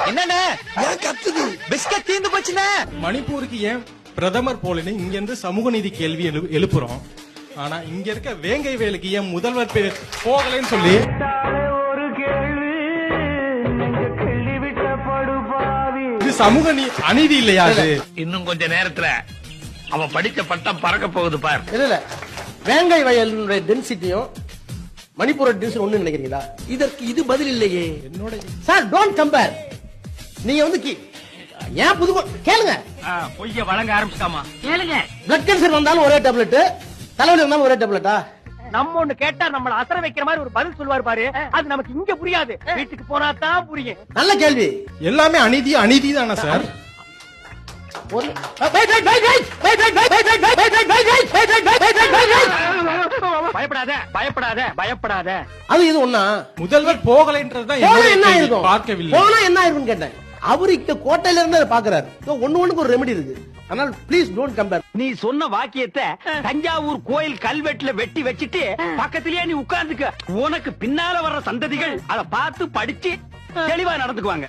என்னண்ணே ஏன் கத்துது? பிஸ்கட் தீந்து போச்சுண்ணே. மணிப்பூருக்கு ஏன் பிரதமர் போலன்னு இங்க இருந்து சமூக நீதி கேள்வி எழுப்புறோம். ஆனா இங்க இருக்க வேங்கை வேலுக்கு ஏன் முதல்வர் போகலன்னு சொல்லி இது சமூக அநீதி இல்லையா? அது இன்னும் கொஞ்ச நேரத்துல அவன் படிச்ச பட்டம் பறக்க போகுது பார். இல்ல வேங்கை வயலுடைய டென்சிட்டியும் மணிப்பூர் டென்சிட்டி ஒண்ணு நினைக்கிறீங்களா? இதற்கு இது பதில் இல்லையே. என்னோட சார் டோன்ட் கம்பேர். நீங்க வந்து ஏன் புது கேளுங்க. பொய்ய வழங்க ஆரம்பிச்சிட்டாமா கேளுங்க. பிளட் கேன்சர் வந்தாலும் ஒரே டேப்லெட், தலைவலி வந்தாலும் ஒரே டேப்லெட்டா? நம்ம ஒண்ணு கேட்டா நம்மள அசர வைக்கிற மாதிரி ஒரு பதில் சொல்வாரு பாரு, அது நமக்கு இங்க புரியாது, வீட்டுக்கு போனா தான் புரியும். நல்ல கேள்வி. எல்லாமே அநீதி தானே சார்? பயப்படாத பயப்படாத பயப்படாத. அது இது ஒண்ணா? முதல்வர் போகலைன்றதுதான் என்ன ஆயிருக்கும்? பார்க்கவில்லை. போனா என்ன ஆயிருக்கும் கேட்டேன். அவரு இங்க கோட்டையில இருந்து அதை பாக்குறாரு. ஒண்ணுக்கு ஒரு ரெமெடி இருக்கு. ஆனால் ப்ளீஸ் டோன்ட் கம்பேர். நீ சொன்ன வாக்கியத்தை தஞ்சாவூர் கோயில் கல்வெட்டுல வெட்டி வச்சிட்டு பக்கத்திலேயே நீ உட்கார்ந்துக்க. உனக்கு பின்னால வர்ற சந்ததிகள் அதை பார்த்து படிச்சு தெளிவா நடந்துக்குவாங்க.